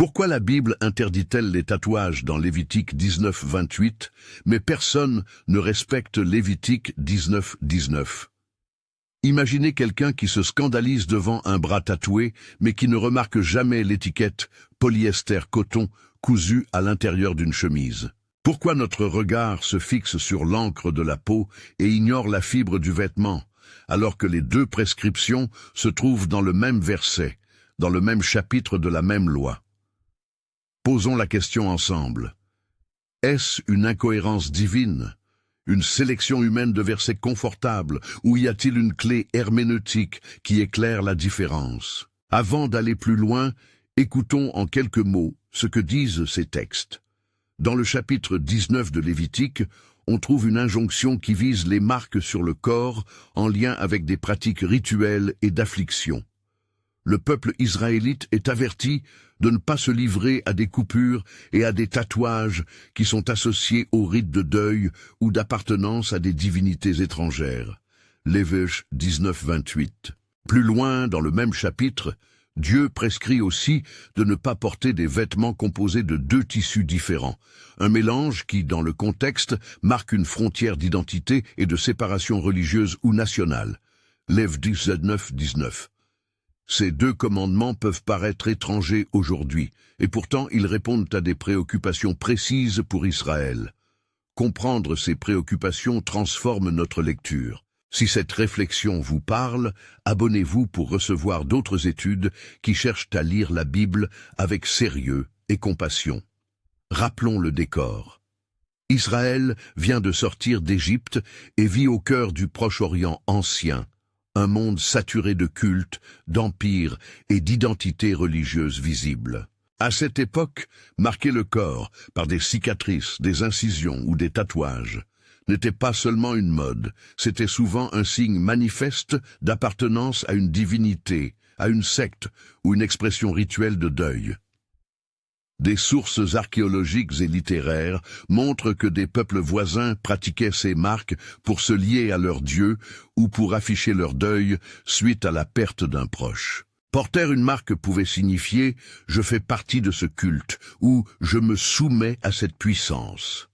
Pourquoi la Bible interdit-elle les tatouages dans Lévitique 19, 28, mais personne ne respecte Lévitique 19, 19? Imaginez quelqu'un qui se scandalise devant un bras tatoué, mais qui ne remarque jamais l'étiquette polyester-coton cousu à l'intérieur d'une chemise. Pourquoi notre regard se fixe sur l'encre de la peau et ignore la fibre du vêtement, alors que les deux prescriptions se trouvent dans le même verset, dans le même chapitre de la même loi? Posons la question ensemble. Est-ce une incohérence divine? Une sélection humaine de versets confortables, ou y a-t-il une clé herméneutique qui éclaire la différence? Avant d'aller plus loin, écoutons en quelques mots ce que disent ces textes. Dans le chapitre 19 de Lévitique, on trouve une injonction qui vise les marques sur le corps en lien avec des pratiques rituelles et d'affliction. Le peuple israélite est averti de ne pas se livrer à des coupures et à des tatouages qui sont associés aux rites de deuil ou d'appartenance à des divinités étrangères. Lévitique 19, 28. Plus loin, dans le même chapitre, Dieu prescrit aussi de ne pas porter des vêtements composés de deux tissus différents, un mélange qui, dans le contexte, marque une frontière d'identité et de séparation religieuse ou nationale. Lévitique 19, 19. Ces deux commandements peuvent paraître étrangers aujourd'hui, et pourtant ils répondent à des préoccupations précises pour Israël. Comprendre ces préoccupations transforme notre lecture. Si cette réflexion vous parle, abonnez-vous pour recevoir d'autres études qui cherchent à lire la Bible avec sérieux et compassion. Rappelons le décor. Israël vient de sortir d'Égypte et vit au cœur du Proche-Orient ancien, un monde saturé de culte, d'empire et d'identité religieuse visible. À cette époque, marquer le corps par des cicatrices, des incisions ou des tatouages n'était pas seulement une mode, c'était souvent un signe manifeste d'appartenance à une divinité, à une secte ou une expression rituelle de deuil. Des sources archéologiques et littéraires montrent que des peuples voisins pratiquaient ces marques pour se lier à leur Dieu ou pour afficher leur deuil suite à la perte d'un proche. Porter une marque pouvait signifier « je fais partie de ce culte » ou « je me soumets à cette puissance ».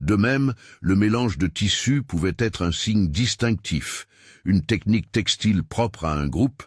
De même, le mélange de tissus pouvait être un signe distinctif, une technique textile propre à un groupe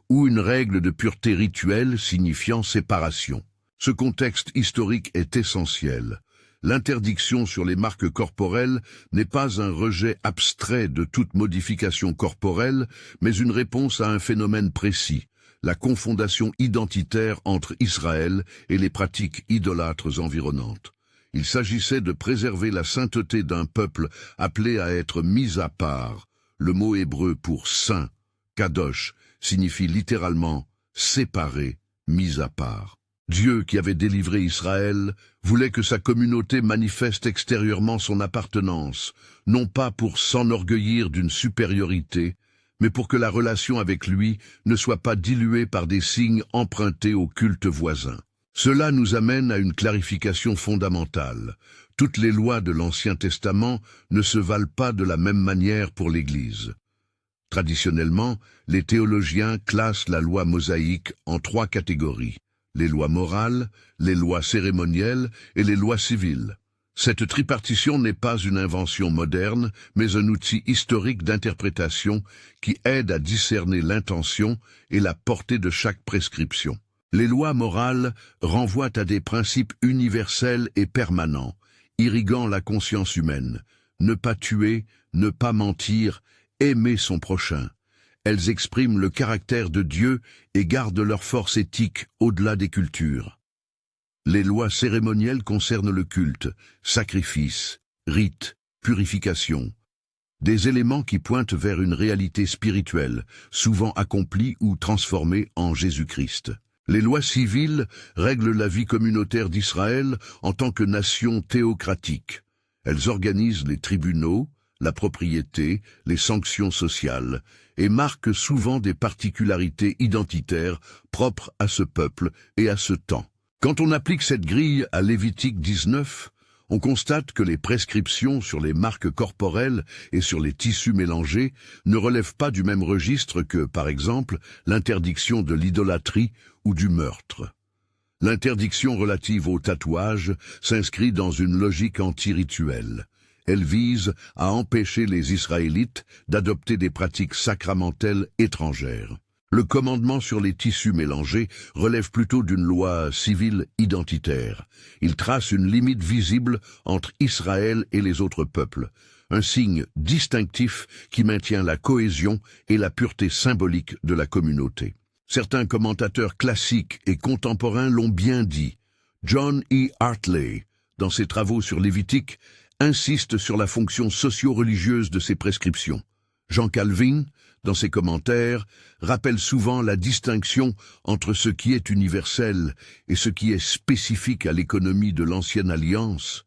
ou une règle de pureté rituelle signifiant séparation. Ce contexte historique est essentiel. L'interdiction sur les marques corporelles n'est pas un rejet abstrait de toute modification corporelle, mais une réponse à un phénomène précis, la confondation identitaire entre Israël et les pratiques idolâtres environnantes. Il s'agissait de préserver la sainteté d'un peuple appelé à être mis à part. Le mot hébreu pour saint, kadosh, signifie littéralement séparé, mis à part. Dieu, qui avait délivré Israël, voulait que sa communauté manifeste extérieurement son appartenance, non pas pour s'enorgueillir d'une supériorité, mais pour que la relation avec lui ne soit pas diluée par des signes empruntés au culte voisin. Cela nous amène à une clarification fondamentale. Toutes les lois de l'Ancien Testament ne se valent pas de la même manière pour l'Église. Traditionnellement, les théologiens classent la loi mosaïque en trois catégories: les lois morales, les lois cérémonielles et les lois civiles. Cette tripartition n'est pas une invention moderne, mais un outil historique d'interprétation qui aide à discerner l'intention et la portée de chaque prescription. Les lois morales renvoient à des principes universels et permanents, irriguant la conscience humaine. Ne pas tuer, ne pas mentir, aimer son prochain. Elles expriment le caractère de Dieu et gardent leur force éthique au-delà des cultures. Les lois cérémonielles concernent le culte, sacrifice, rite, purification. Des éléments qui pointent vers une réalité spirituelle, souvent accomplie ou transformée en Jésus-Christ. Les lois civiles règlent la vie communautaire d'Israël en tant que nation théocratique. Elles organisent les tribunaux, la propriété, les sanctions sociales, et marquent souvent des particularités identitaires propres à ce peuple et à ce temps. Quand on applique cette grille à Lévitique 19, on constate que les prescriptions sur les marques corporelles et sur les tissus mélangés ne relèvent pas du même registre que, par exemple, l'interdiction de l'idolâtrie ou du meurtre. L'interdiction relative au tatouage s'inscrit dans une logique anti-rituelle. Elle vise à empêcher les Israélites d'adopter des pratiques sacramentelles étrangères. Le commandement sur les tissus mélangés relève plutôt d'une loi civile identitaire. Il trace une limite visible entre Israël et les autres peuples, un signe distinctif qui maintient la cohésion et la pureté symbolique de la communauté. Certains commentateurs classiques et contemporains l'ont bien dit. John E. Hartley, dans ses travaux sur Lévitique, insiste sur la fonction socio-religieuse de ces prescriptions. Jean Calvin, dans ses commentaires, rappelle souvent la distinction entre ce qui est universel et ce qui est spécifique à l'économie de l'Ancienne Alliance.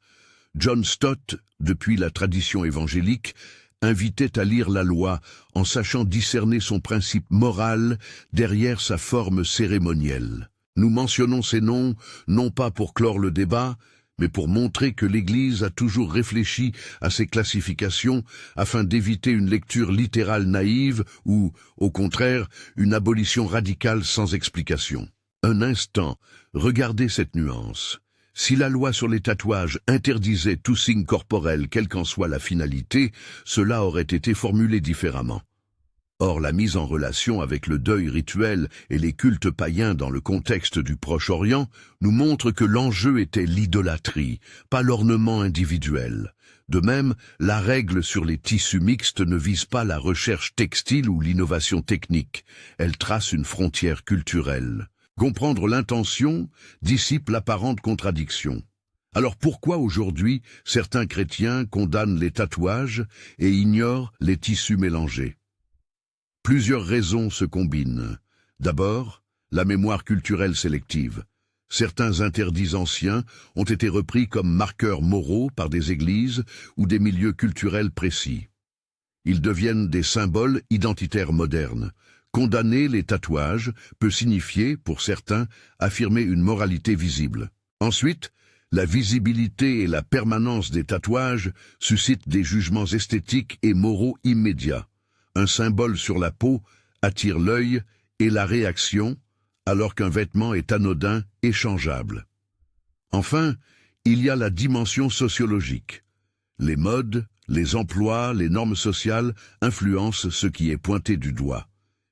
John Stott, depuis la tradition évangélique, invitait à lire la loi en sachant discerner son principe moral derrière sa forme cérémonielle. Nous mentionnons ces noms non pas pour clore le débat, mais pour montrer que l'Église a toujours réfléchi à ces classifications afin d'éviter une lecture littérale naïve ou, au contraire, une abolition radicale sans explication. Un instant, regardez cette nuance. Si la loi sur les tatouages interdisait tout signe corporel, quelle qu'en soit la finalité, cela aurait été formulé différemment. Or, la mise en relation avec le deuil rituel et les cultes païens dans le contexte du Proche-Orient nous montre que l'enjeu était l'idolâtrie, pas l'ornement individuel. De même, la règle sur les tissus mixtes ne vise pas la recherche textile ou l'innovation technique. Elle trace une frontière culturelle. Comprendre l'intention dissipe l'apparente contradiction. Alors pourquoi aujourd'hui certains chrétiens condamnent les tatouages et ignorent les tissus mélangés? Plusieurs raisons se combinent. D'abord, la mémoire culturelle sélective. Certains interdits anciens ont été repris comme marqueurs moraux par des églises ou des milieux culturels précis. Ils deviennent des symboles identitaires modernes. Condamner les tatouages peut signifier, pour certains, affirmer une moralité visible. Ensuite, la visibilité et la permanence des tatouages suscitent des jugements esthétiques et moraux immédiats. Un symbole sur la peau attire l'œil et la réaction, alors qu'un vêtement est anodin et changeable. Enfin, il y a la dimension sociologique. Les modes, les emplois, les normes sociales influencent ce qui est pointé du doigt.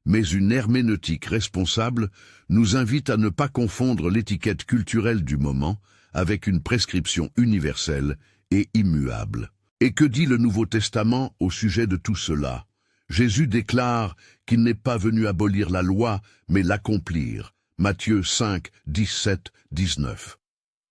Mais une herméneutique responsable nous invite à ne pas confondre l'étiquette culturelle du moment avec une prescription universelle et immuable. Et que dit le Nouveau Testament au sujet de tout cela? Jésus déclare qu'il n'est pas venu abolir la loi, mais l'accomplir. Matthieu 5, 17, 19.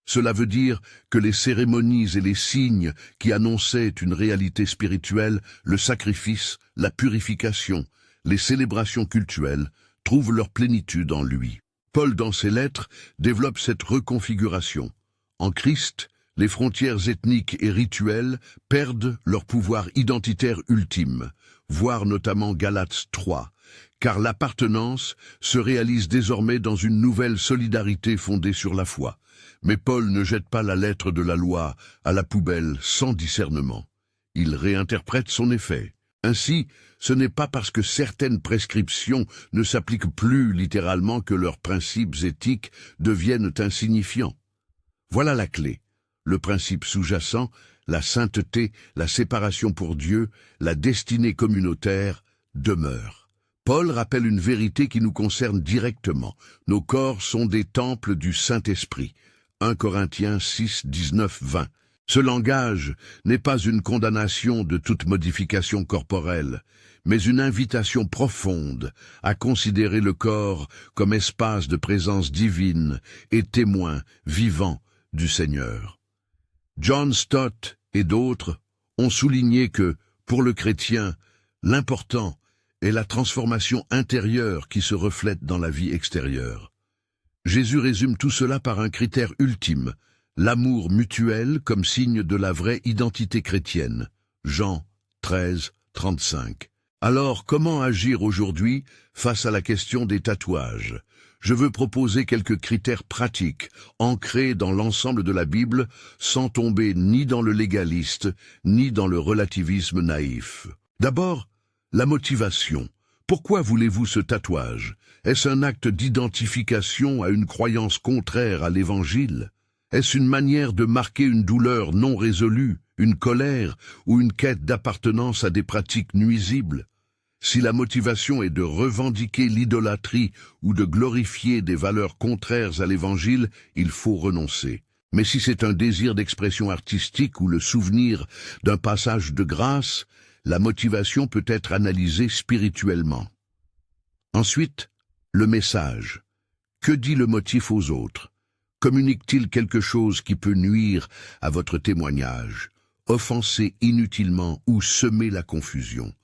Cela veut dire que les cérémonies et les signes qui annonçaient une réalité spirituelle, le sacrifice, la purification, les célébrations cultuelles, trouvent leur plénitude en lui. Paul, dans ses lettres, développe cette reconfiguration. En Christ, les frontières ethniques et rituelles perdent leur pouvoir identitaire ultime, voire notamment Galates 3, car l'appartenance se réalise désormais dans une nouvelle solidarité fondée sur la foi. Mais Paul ne jette pas la lettre de la loi à la poubelle sans discernement. Il réinterprète son effet. Ainsi, ce n'est pas parce que certaines prescriptions ne s'appliquent plus littéralement que leurs principes éthiques deviennent insignifiants. Voilà la clé. Le principe sous-jacent, la sainteté, la séparation pour Dieu, la destinée communautaire, demeurent. Paul rappelle une vérité qui nous concerne directement. Nos corps sont des temples du Saint-Esprit. 1 Corinthiens 6, 19, 20. Ce langage n'est pas une condamnation de toute modification corporelle, mais une invitation profonde à considérer le corps comme espace de présence divine et témoin vivant du Seigneur. John Stott et d'autres ont souligné que, pour le chrétien, l'important est la transformation intérieure qui se reflète dans la vie extérieure. Jésus résume tout cela par un critère ultime, l'amour mutuel comme signe de la vraie identité chrétienne. Jean 13, 35. Alors, comment agir aujourd'hui face à la question des tatouages? Je veux proposer quelques critères pratiques, ancrés dans l'ensemble de la Bible, sans tomber ni dans le légaliste, ni dans le relativisme naïf. D'abord, la motivation. Pourquoi voulez-vous ce tatouage? Est-ce un acte d'identification à une croyance contraire à l'Évangile? Est-ce une manière de marquer une douleur non résolue, une colère ou une quête d'appartenance à des pratiques nuisibles? Si la motivation est de revendiquer l'idolâtrie ou de glorifier des valeurs contraires à l'Évangile, il faut renoncer. Mais si c'est un désir d'expression artistique ou le souvenir d'un passage de grâce, la motivation peut être analysée spirituellement. Ensuite, le message. Que dit le motif aux autres? Communique-t-il quelque chose qui peut nuire à votre témoignage, offenser inutilement ou semer la confusion?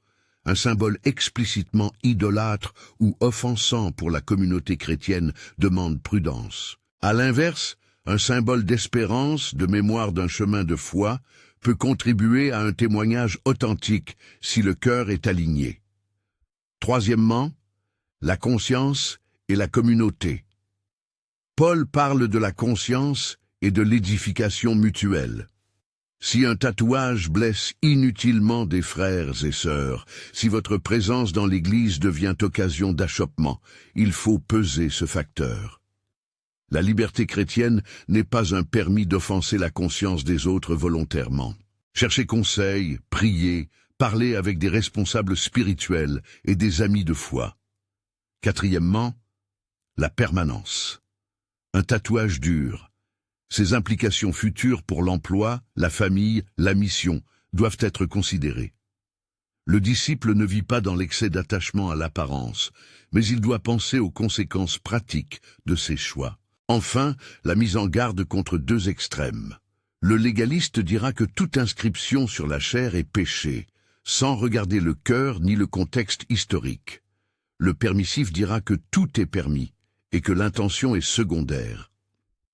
Un symbole explicitement idolâtre ou offensant pour la communauté chrétienne demande prudence. À l'inverse, un symbole d'espérance, de mémoire d'un chemin de foi, peut contribuer à un témoignage authentique si le cœur est aligné. Troisièmement, la conscience et la communauté. Paul parle de la conscience et de l'édification mutuelle. Si un tatouage blesse inutilement des frères et sœurs, si votre présence dans l'Église devient occasion d'achoppement, il faut peser ce facteur. La liberté chrétienne n'est pas un permis d'offenser la conscience des autres volontairement. Cherchez conseil, priez, parlez avec des responsables spirituels et des amis de foi. Quatrièmement, la permanence. Un tatouage dur. Ses implications futures pour l'emploi, la famille, la mission doivent être considérées. Le disciple ne vit pas dans l'excès d'attachement à l'apparence, mais il doit penser aux conséquences pratiques de ses choix. Enfin, la mise en garde contre deux extrêmes. Le légaliste dira que toute inscription sur la chair est péché, sans regarder le cœur ni le contexte historique. Le permissif dira que tout est permis et que l'intention est secondaire.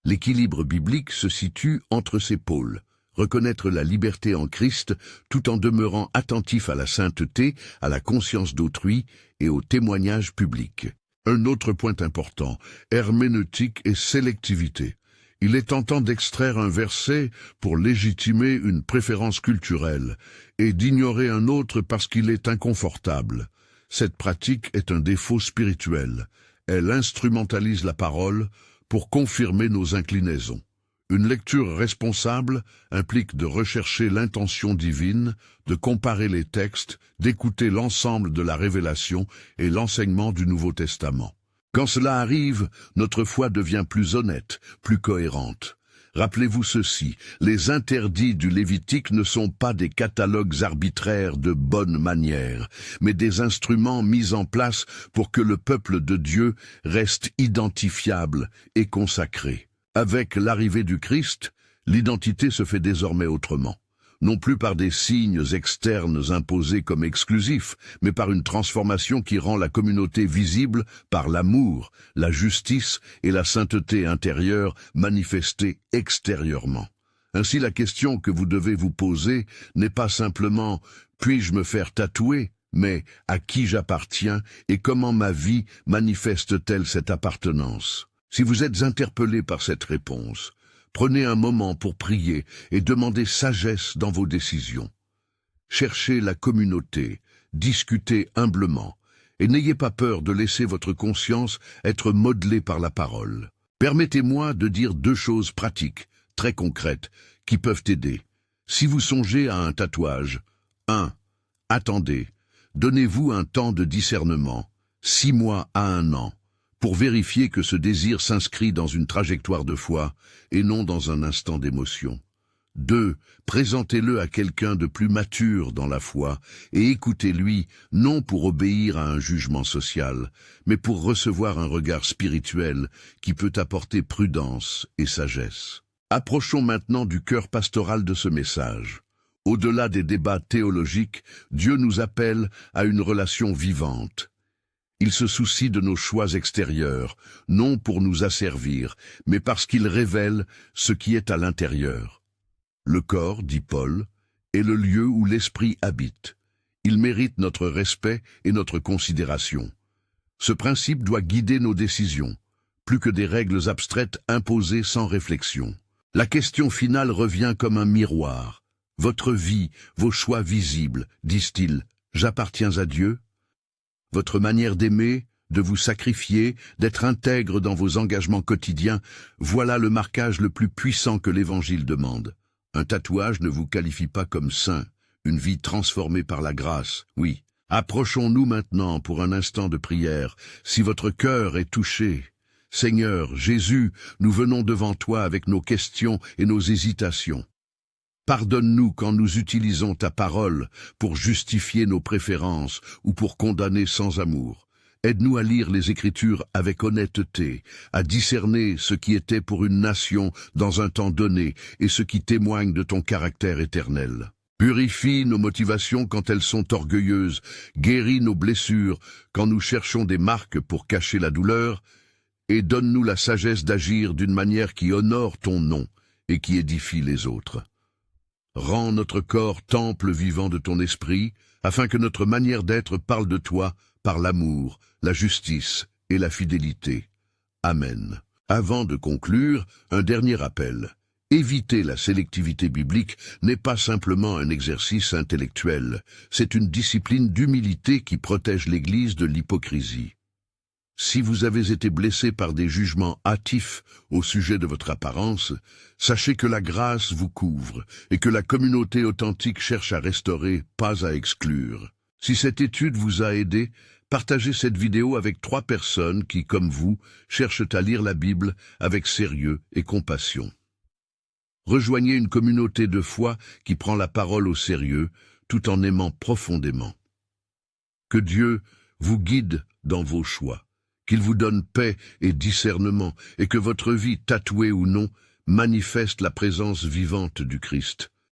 L'équilibre biblique se situe entre ces pôles, reconnaître la liberté en Christ tout en demeurant attentif à la sainteté, à la conscience d'autrui et au témoignage public. Un autre point important, herméneutique et sélectivité. Il est tentant d'extraire un verset pour légitimer une préférence culturelle et d'ignorer un autre parce qu'il est inconfortable. Cette pratique est un défaut spirituel. Elle instrumentalise la parole pour confirmer nos inclinaisons. Une lecture responsable implique de rechercher l'intention divine, de comparer les textes, d'écouter l'ensemble de la révélation et l'enseignement du Nouveau Testament. Quand cela arrive, notre foi devient plus honnête, plus cohérente. Rappelez-vous ceci, les interdits du Lévitique ne sont pas des catalogues arbitraires de bonnes manières, mais des instruments mis en place pour que le peuple de Dieu reste identifiable et consacré. Avec l'arrivée du Christ, l'identité se fait désormais autrement. Non plus par des signes externes imposés comme exclusifs, mais par une transformation qui rend la communauté visible par l'amour, la justice et la sainteté intérieure manifestées extérieurement. Ainsi, la question que vous devez vous poser n'est pas simplement « puis-je me faire tatouer ?», mais « à qui j'appartiens et comment ma vie manifeste-t-elle cette appartenance ?» Si vous êtes interpellé par cette réponse, prenez un moment pour prier et demandez sagesse dans vos décisions. Cherchez la communauté, discutez humblement, et n'ayez pas peur de laisser votre conscience être modelée par la parole. Permettez-moi de dire deux choses pratiques, très concrètes, qui peuvent aider. Si vous songez à un tatouage, 1. Attendez. Donnez-vous un temps de discernement, 6 mois à 1 an, pour vérifier que ce désir s'inscrit dans une trajectoire de foi et non dans un instant d'émotion. 2. Présentez-le à quelqu'un de plus mature dans la foi et écoutez-lui, non pour obéir à un jugement social, mais pour recevoir un regard spirituel qui peut apporter prudence et sagesse. Approchons maintenant du cœur pastoral de ce message. Au-delà des débats théologiques, Dieu nous appelle à une relation vivante. Il se soucie de nos choix extérieurs, non pour nous asservir, mais parce qu'il révèle ce qui est à l'intérieur. Le corps, dit Paul, est le lieu où l'esprit habite. Il mérite notre respect et notre considération. Ce principe doit guider nos décisions, plus que des règles abstraites imposées sans réflexion. La question finale revient comme un miroir. Votre vie, vos choix visibles, disent-ils, j'appartiens à Dieu ? votre manière d'aimer, de vous sacrifier, d'être intègre dans vos engagements quotidiens, voilà le marquage le plus puissant que l'Évangile demande. Un tatouage ne vous qualifie pas comme saint, une vie transformée par la grâce, oui. Approchons-nous maintenant pour un instant de prière, si votre cœur est touché. Seigneur, Jésus, nous venons devant toi avec nos questions et nos hésitations. Pardonne-nous quand nous utilisons ta parole pour justifier nos préférences ou pour condamner sans amour. Aide-nous à lire les Écritures avec honnêteté, à discerner ce qui était pour une nation dans un temps donné et ce qui témoigne de ton caractère éternel. Purifie nos motivations quand elles sont orgueilleuses, guéris nos blessures quand nous cherchons des marques pour cacher la douleur, et donne-nous la sagesse d'agir d'une manière qui honore ton nom et qui édifie les autres. Rends notre corps temple vivant de ton esprit, afin que notre manière d'être parle de toi par l'amour, la justice et la fidélité. Amen. Avant de conclure, un dernier rappel. Éviter la sélectivité biblique n'est pas simplement un exercice intellectuel, c'est une discipline d'humilité qui protège l'Église de l'hypocrisie. Si vous avez été blessé par des jugements hâtifs au sujet de votre apparence, sachez que la grâce vous couvre et que la communauté authentique cherche à restaurer, pas à exclure. Si cette étude vous a aidé, partagez cette vidéo avec 3 personnes qui, comme vous, cherchent à lire la Bible avec sérieux et compassion. Rejoignez une communauté de foi qui prend la parole au sérieux, tout en aimant profondément. Que Dieu vous guide dans vos choix, qu'il vous donne paix et discernement, et que votre vie, tatouée ou non, manifeste la présence vivante du Christ.